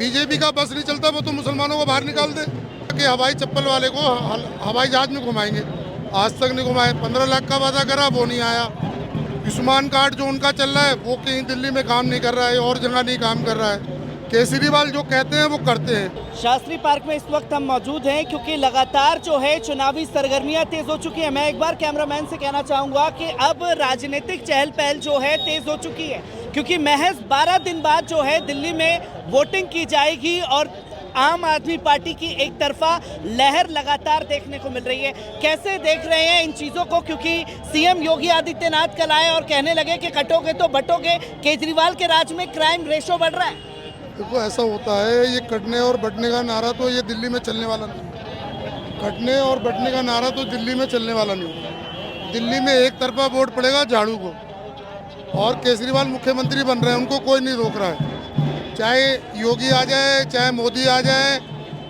BJP का बस नहीं चलता वो तो मुसलमानों को बाहर निकाल दे कि हवाई चप्पल वाले को हवाई जहाज में घुमाएंगे। आज तक नहीं घुमाए। 15 लाख का वादा करा वो नहीं आया। आयुष्मान कार्ड जो उनका चल रहा है वो कहीं दिल्ली में काम नहीं कर रहा है और जगह नहीं काम कर रहा है। केजरीवाल जो कहते हैं वो करते हैं। शास्त्री पार्क में इस वक्त हम मौजूद हैं क्योंकि लगातार जो है चुनावी सरगर्मियां तेज हो चुकी हैं। मैं एक बार कैमरामैन से कहना चाहूंगा कि अब राजनीतिक चहल पहल जो है तेज हो चुकी है क्योंकि महज 12 दिन बाद जो है दिल्ली में वोटिंग की जाएगी और आम आदमी पार्टी की एक तरफा लहर लगातार देखने को मिल रही है। कैसे देख रहे हैं इन चीज़ों को, क्योंकि सीएम योगी आदित्यनाथ कल आए और कहने लगे कि कटोगे तो बटोगे। केजरीवाल के राज में क्राइम रेशो बढ़ रहा है। देखो ऐसा होता है, ये कटने और बटने का नारा तो ये दिल्ली में चलने वाला नहीं। कटने और बटने का नारा तो दिल्ली में चलने वाला नहीं। दिल्ली में एक तरफा वोट पड़ेगा झाड़ू को और केजरीवाल मुख्यमंत्री बन रहे हैं, उनको कोई नहीं रोक रहा है। चाहे योगी आ जाए, चाहे मोदी आ जाए,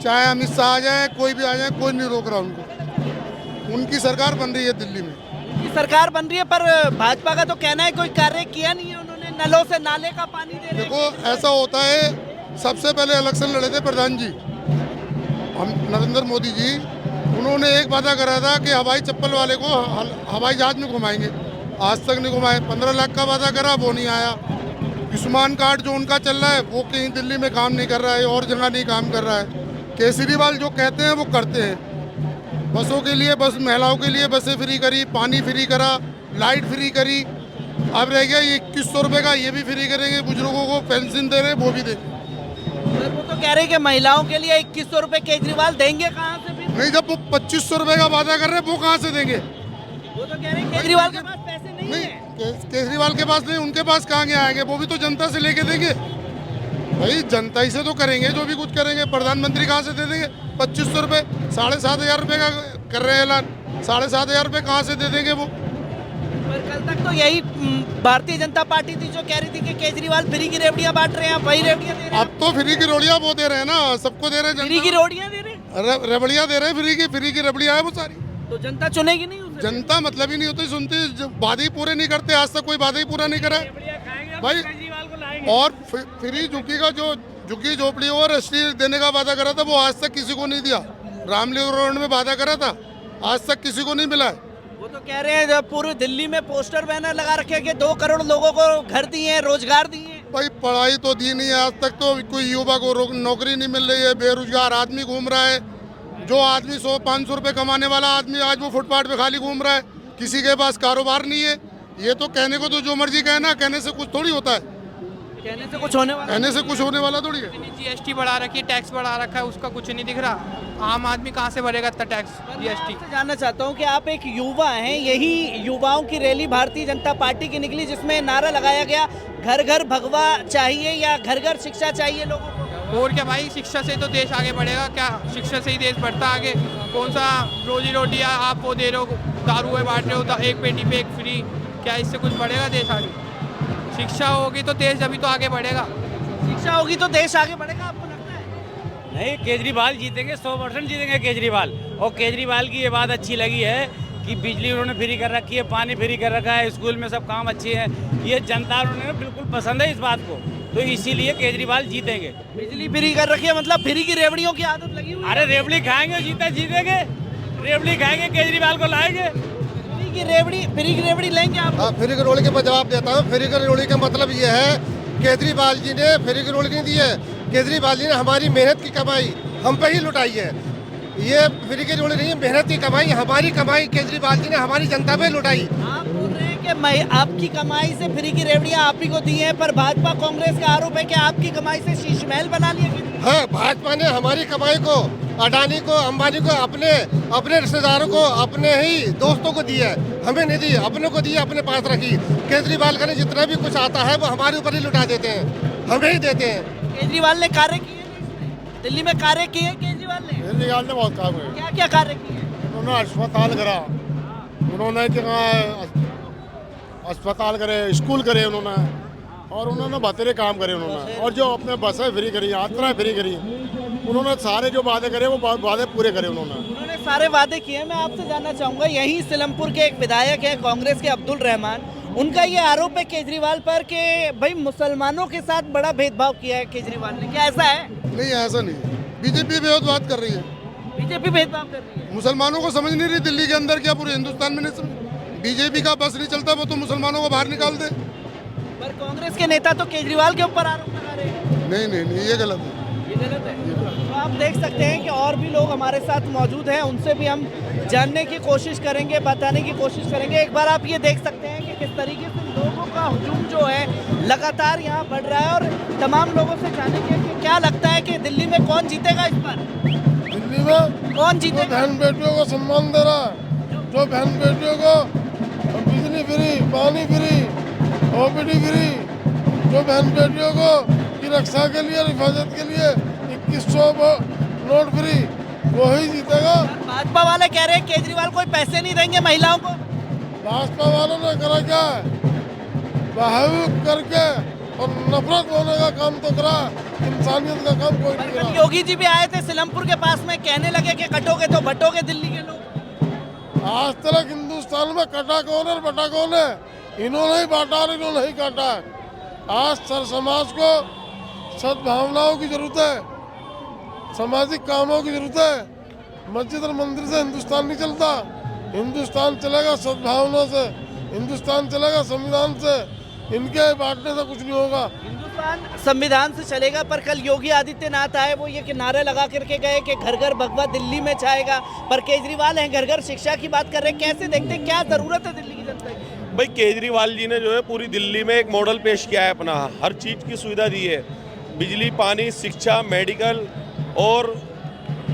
चाहे अमित शाह आ जाए, कोई भी आ जाए, कोई नहीं रोक रहा उनको। उनकी सरकार बन रही है दिल्ली में। उनकी सरकार बन रही है पर भाजपा का तो कहना है कोई कार्य किया नहीं है उन्होंने। नलों से नाले का पानी दे रहे हैं। देखो ऐसा होता है, सबसे पहले इलेक्शन लड़े थे प्रधान जी हम नरेंद्र मोदी जी। उन्होंने एक वादा करा था कि हवाई चप्पल वाले को हवाई जहाज में घुमाएंगे। आज तक नहीं घुमाए। 15 लाख का वादा करा वो नहीं आया। आयुष्मान कार्ड जो उनका चल रहा है वो कहीं दिल्ली में काम नहीं कर रहा है और जगह नहीं काम कर रहा है। केजरीवाल जो कहते हैं वो करते हैं। बसों के लिए, बस महिलाओं के लिए बसें फ्री करी, पानी फ्री करा, लाइट फ्री करी। अब रह गया ये 2100 रुपये का, ये भी फ्री करेंगे। बुजुर्गों को पेंशन दे रहे वो भी देंगे। वो तो कह रहे हैं कि महिलाओं के लिए 2100 रुपये केजरीवाल देंगे कहाँ से फिर? नहीं, जब वो 2500 रुपये का वादा कर रहे हैं वो कहाँ से देंगे? वो तो कह रहे हैं केजरीवाल के पास पैसे नहीं है। केजरीवाल के पास नहीं, उनके पास कहाँ के आएंगे? वो भी तो जनता से लेके देंगे भाई। जनता ही से तो करेंगे जो भी कुछ करेंगे। प्रधानमंत्री कहाँ से दे देंगे 2500 रुपये? 7500 रुपये का कर रहे हैं ऐलान। 7500 रुपये कहाँ से दे देंगे वो? पर कल तक तो यही भारतीय जनता पार्टी थी जो कह रही थी कि केजरीवाल फ्री की रेवड़ियां बांट रहे हैं। वही रेवड़ियां दे रहे हैं। अब तो फ्री की रोड़ियाँ वो दे रहे हैं ना, सबको दे रहे हैं। फ्री की रोटियां दे रहे हैं, रबड़ियाँ दे रहे हैं। फ्री की रबड़ियाँ है वो सारी। तो जनता चुनेगी नहीं उसे। जनता मतलब ही नहीं होती, सुनती। वादे ही पूरे नहीं करते। आज तक कोई वादा ही पूरा नहीं करा भाई। और फ्री झुग्गी का जो झुग्गी झोपड़ी और रजिस्ट्री देने का वादा करा था वो आज तक किसी को नहीं दिया। रामलीला रोड में वादा करा था, आज तक किसी को नहीं मिला है। वो तो कह रहे हैं जब पूरे दिल्ली में पोस्टर बैनर लगा रखे कि 2 करोड़ लोगों को घर दिए, रोजगार दिए। भाई पढ़ाई तो दी नहीं है आज तक। तो कोई युवा को नौकरी नहीं मिल रही है। बेरोजगार आदमी घूम रहा है। जो आदमी 100-500 रुपये कमाने वाला आदमी आज वो फुटपाथ पे खाली घूम रहा है। किसी के पास कारोबार नहीं है। ये तो कहने को तो जो मर्जी कहना, कहने से कुछ थोड़ी होता है। कहने से कुछ होने वाला, कहने से कुछ होने वाला थोड़ी है। जीएसटी बढ़ा रखी है, टैक्स बढ़ा रखा है, उसका कुछ नहीं दिख रहा। आम आदमी कहाँ से भरेगा इतना टैक्स, जीएसटी? जानना चाहता हूँ कि आप एक युवा हैं। यही युवाओं की रैली भारतीय जनता पार्टी की निकली जिसमें नारा लगाया गया घर घर भगवा चाहिए या घर घर शिक्षा चाहिए लोगों को। और क्या भाई, शिक्षा से तो देश आगे बढ़ेगा। क्या शिक्षा से ही देश बढ़ता आगे? कौन सा रोजी रोटी आप वो दे रहे हो, दारू है बांट रहे हो, एक पेटी पे एक फ्री। क्या इससे कुछ बढ़ेगा देश आगे? शिक्षा होगी तो देश अभी तो आगे बढ़ेगा। शिक्षा होगी तो देश आगे बढ़ेगा, आपको लगता है? नहीं, केजरीवाल जीतेंगे, 100% जीतेंगे केजरीवाल। और केजरीवाल की ये बात अच्छी लगी है कि बिजली उन्होंने फ्री कर रखी है, पानी फ्री कर रखा है, स्कूल में सब काम अच्छे हैं। ये जनता उन्होंने बिल्कुल पसंद है इस बात को, तो इसीलिए केजरीवाल जीतेंगे। बिजली फ्री कर रखी है मतलब फ्री की रेवड़ियों की आदत लगी हुई है। अरे रेवड़ी खाएंगे, जीतेंगे। रेवड़ी खाएंगे, केजरीवाल को लाएंगे। फ्री की रेवड़ी लेंगे आप? हाँ, फ्री की रोड़ी के मैं जवाब देता हूँ। फ्री की रोड़ी का मतलब ये है, केजरीवाल जी ने फ्री की रोड़ी नहीं दी है। केजरीवाल जी ने हमारी मेहनत की कमाई हम पे ही लुटाई है। ये फ्री की रोड़ी नहीं है, मेहनत की कमाई, हमारी कमाई केजरीवाल जी ने हमारी जनता पे लुटाई। आप बोल रहे हैं कि आपकी कमाई से फ्री की रेवड़ियां आप ही को दी हैं, पर भाजपा कांग्रेस का आरोप है कि आपकी कमाई से शीश महल बना लिया। हाँ, भाजपा ने हमारी कमाई को अडानी को, अंबानी को, अपने रिश्तेदारों को, अपने ही दोस्तों को दी है। हमें नहीं दी, अपने को दी, अपने पास रखी। केजरीवाल का जितना भी कुछ आता है वो हमारे ऊपर ही लुटा देते हैं, हमें ही देते हैं। केजरीवाल ने कार्य किए दिल्ली में, कार्य किए केजरीवाल ने बहुत काम है। क्या क्या कार्य किए? उन्होंने अस्पताल करा, उन्होंने अस्पताल करे, स्कूल करे उन्होंने, और उन्होंने बतेरे काम करे उन्होंने। और जो अपने बसें फ्री करी, यात्रा फ्री करी, उन्होंने सारे जो वादे करे वो वादे पूरे करे उन्होंने सारे वादे किए। मैं आपसे जानना चाहूँगा, यही सिलमपुर के एक विधायक है कांग्रेस के अब्दुल रहमान, उनका ये आरोप है केजरीवाल पर कि भाई मुसलमानों के साथ बड़ा भेदभाव किया है केजरीवाल ने। क्या ऐसा है? नहीं ऐसा नहीं, बीजेपी भेदभाव कर रही है, बीजेपी भेदभाव कर रही है। मुसलमानों को समझ नहीं रही दिल्ली के अंदर, क्या पूरे हिंदुस्तान में नहीं समझ। बीजेपी का बस नहीं चलता, वो तो मुसलमानों को बाहर निकाल दे। पर कांग्रेस के नेता तो केजरीवाल के ऊपर आरोप लगा रहे हैं। नहीं ये गलत है। ये गलत है। तो आप देख सकते हैं कि और भी लोग हमारे साथ मौजूद हैं, उनसे भी हम जानने की कोशिश करेंगे, बताने की कोशिश करेंगे। एक बार आप ये देख सकते हैं कि किस तरीके से लोगों का हुजूम जो है लगातार यहाँ बढ़ रहा है, और तमाम लोगों से जानेंगे कि क्या लगता है कि दिल्ली में कौन जीतेगा इस बार, दिल्ली में कौन जो जीतेगा। बहन बेटियों को सम्मान दे रहा है, जो बहन बेटियों को बिजली फ्री, पानी फ्री, ओपीडी फ्री, जो बहन बेटियों को की रक्षा के लिए, हिफाजत के लिए 2100 नोट फ्री, वही जीतेगा। भाजपा वाले कह रहे हैं केजरीवाल कोई पैसे नहीं देंगे महिलाओं को। भाजपा वालों ने करा क्या है, बहाव करके और नफरत होने का काम तो करा, इंसानियत का काम कोई नहीं कल करा। योगी जी भी आए थे सिलमपुर के पास में, कहने लगे कि कटोगे तो बटोगे दिल्ली के लोग। आज तक हिंदुस्तान में कटा कौन है, बटा कौन है? इन्होंने ही बांटा और इन्होंने ही काटा है। आज सर समाज को सद्भावनाओं की जरूरत है, सामाजिक कामों की जरूरत है। मस्जिद और मंदिर से हिंदुस्तान नहीं चलता, हिंदुस्तान चलेगा सद्भावनाओं से, हिंदुस्तान चलेगा संविधान से। इनके बांटने से कुछ नहीं होगा। हिंदुस्तान संविधान से चलेगा, पर कल योगी आदित्यनाथ आए, वो ये कि नारे लगा करके गए कि घर घर भगवा दिल्ली में छाएगा, पर केजरीवाल हैं घर घर शिक्षा की बात कर रहे हैं। कैसे देखते हैं, क्या जरूरत है दिल्ली की जनता की? भाई केजरीवाल जी ने जो है पूरी दिल्ली में एक मॉडल पेश किया है अपना, हर चीज़ की सुविधा दी है, बिजली, पानी, शिक्षा, मेडिकल और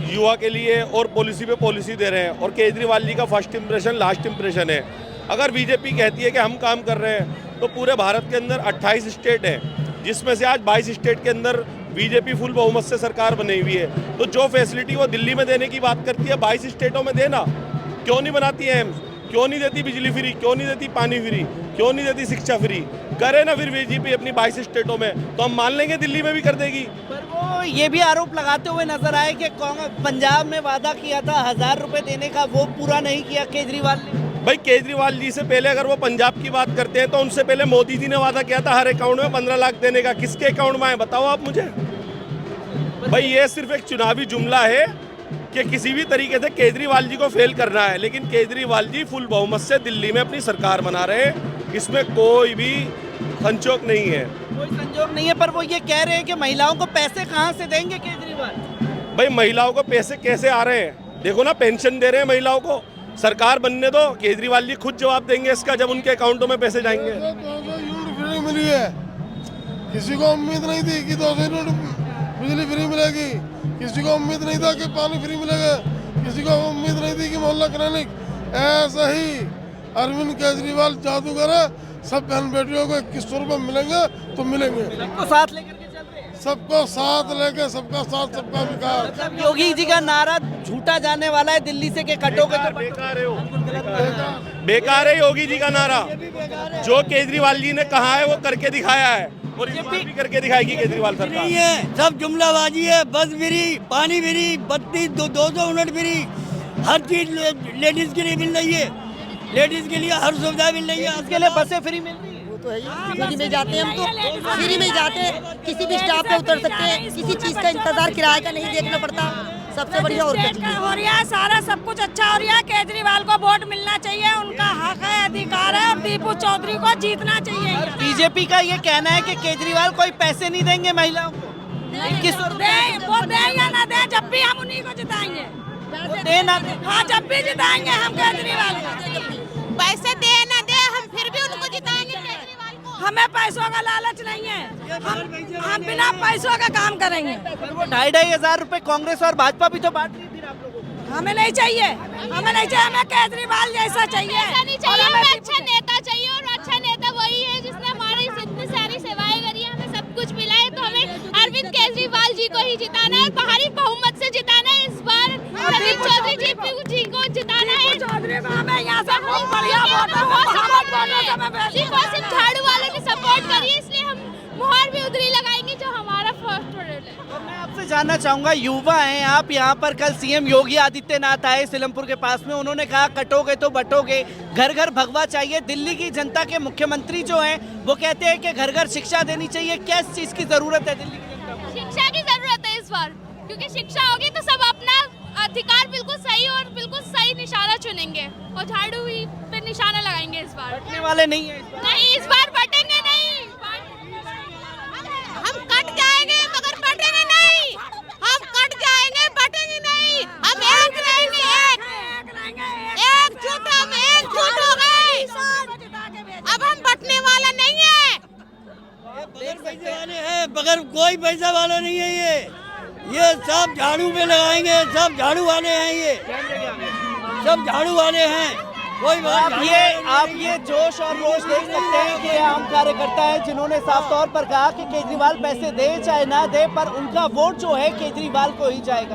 युवा के लिए, और पॉलिसी पे पॉलिसी दे रहे हैं। और केजरीवाल जी का फर्स्ट इंप्रेशन लास्ट इंप्रेशन है। अगर बीजेपी कहती है कि हम काम कर रहे हैं, तो पूरे भारत के अंदर 28 स्टेट हैं, जिसमें से आज 22 स्टेट के अंदर बीजेपी फुल बहुमत से सरकार बनी हुई है। तो जो फैसिलिटी वो दिल्ली में देने की बात करती है, 22 स्टेटों में देना। क्यों नहीं बनाती है एम्स, क्यों नहीं देती बिजली फ्री, क्यों नहीं देती पानी फ्री, क्यों नहीं देती शिक्षा फ्री? करे ना फिर बीजेपी अपनी 22 स्टेटों में, तो हम मान लेंगे दिल्ली में भी कर देगी। पर वो ये भी आरोप लगाते हुए नजर आए कि पंजाब में वादा किया था 1000 रुपए देने का, वो पूरा नहीं किया केजरीवाल ने। भाई केजरीवाल जी से पहले अगर वो पंजाब की बात करते हैं, तो उनसे पहले मोदी जी ने वादा किया था हर अकाउंट में 15 लाख देने का। किसके अकाउंट में आए बताओ आप मुझे। भाई ये सिर्फ एक चुनावी जुमला है कि किसी भी तरीके से केजरीवाल जी को फेल करना है, लेकिन केजरीवाल जी फुल बहुमत से दिल्ली में अपनी सरकार बना रहे हैं, इसमें कोई भी संचोक नहीं है। कोई संजोग नहीं है, पर वो ये कह रहे हैं कि महिलाओं को पैसे कहाँ से देंगे केजरीवाल। भाई महिलाओं को पैसे कैसे आ रहे हैं, देखो ना, पेंशन दे रहे हैं महिलाओं को। सरकार बनने दो, केजरीवाल जी खुद जवाब देंगे इसका जब उनके अकाउंटों में पैसे जाएंगे। 200 यूनिट फ्री मिली है, किसी को उम्मीद नहीं थी कि 200 यूनिट बिजली फ्री मिलेगी, किसी को उम्मीद नहीं था कि पानी फ्री मिलेगा, किसी को उम्मीद नहीं थी कि मोहल्ला क्लिनिक। ऐसा ही अरविंद केजरीवाल जादूगर है, सब बहन बेटियों को 2100 रुपये मिलेंगे तो मिलेंगे। सबको साथ लेकर के चल रहे हैं। सबको साथ लेके, सबका साथ सबका विकास। मतलब योगी जी का नारा झूठा जाने वाला है दिल्ली से कि कटोगे तो बेकार है वो, बेकार है योगी जी का नारा। जो केजरीवाल जी ने कहा है वो करके दिखाया है, और इस बार भी करके दिखाएगी केजरीवाल सरकार। नहीं है, सब जुमलाबाजी है। बस फ्री, पानी फ्री, बत्ती 200 यूनिट फ्री, हर चीज लेडीज के लिए मिल रही है, लेडीज के लिए हर सुविधा मिल रही है। इसके लिए बसें फ्री मिल रही है। तो है ही, फ्री में जाते हैं हम, तो फ्री में जाते हैं, किसी भी स्टॉप पे उतर सकते हैं, किसी चीज़ का इंतजार किराए का नहीं देखना पड़ता। सबसे बढ़िया और क्या हो रहा है, सारा सब कुछ अच्छा हो रहा है। केजरीवाल को वोट मिलना चाहिए, उनका हक है, अधिकार है, और दीपू चौधरी को जीतना चाहिए। बीजेपी का ये कहना है कि केजरीवाल कोई पैसे नहीं देंगे महिलाओं को। वो दे या ना दे, जब भी हम उन्हीं को जिताएंगे। दे ना दे, हाँ, जब भी जिताएंगे हम केजरीवाल को। पैसे दे ना दे, हम फिर भी उनको जिताएंगे केजरीवाल को। हमें पैसों का लालच नहीं है, हम बिना पैसों का काम करेंगे। पर वो 2,500 रुपए कांग्रेस और भाजपा भी तो बांट रही थी आप लोगों को। हमें नहीं चाहिए, हमें नहीं चाहिए, हमें केजरीवाल जैसा चाहिए। ऐसा नहीं चाहिए, हमें अच्छा नेता चाहिए, और अच्छा नेता वही है जिसने हमारी इतनी सारी सेवाएं करी है, हमें सब कुछ मिला है। तो हमें अरविंद केजरीवाल जी को ही जिताना है, भारी बहुमत से जिताना है। इस बार प्रदीप चौधरी जी को जिताना है। चौधरी को हमें यहाँ से बहुत बढ़िया सिर्फ झाड़ू वाले ने सपोर्ट करी है, इसलिए हम मुहर भी उधरी लगाएंगे जो हमारा फर्स्ट प्रेफरेंस है। तो मैं आपसे जानना चाहूंगा, युवा हैं आप, यहाँ पर कल सीएम योगी आदित्यनाथ आए सिलमपुर के पास में, उन्होंने कहा कटोगे तो बटोगे, घर घर भगवा चाहिए। दिल्ली की जनता के मुख्यमंत्री जो हैं वो कहते हैं कि घर घर शिक्षा देनी चाहिए। क्या इस चीज की जरूरत है दिल्ली की जनता को? शिक्षा की जरूरत है इस बार। क्योंकि शिक्षा होगी तो सब अपना अधिकार बिल्कुल सही और बिल्कुल सही निशाना चुनेंगे और झाड़ू ही पे निशाना लगाएंगे इस बार। बटने वाले नहीं है नहीं, इस बार बटेंगे नहीं। हम कट जाएंगे मगर बटेंगे नहीं। हम कट जाएंगे बटेंगे नहीं। हम एक रहेंगे, एकजुट, हम एकजुट हो गए। अब हम बटने वाला नहीं है। बगैर पैसे वाले हैं, बगैर कोई पैसा वाला नहीं है ये सब झाड़ू में लगाएंगे, सब झाड़ू वाले हैं, ये सब झाड़ू वाले हैं। कोई आप ये जोश और रोष देख सकते हैं कि आम कार्यकर्ता है जिन्होंने साफ तौर पर कहा कि केजरीवाल पैसे दे चाहे ना दे, पर उनका वोट जो है केजरीवाल को ही जाएगा।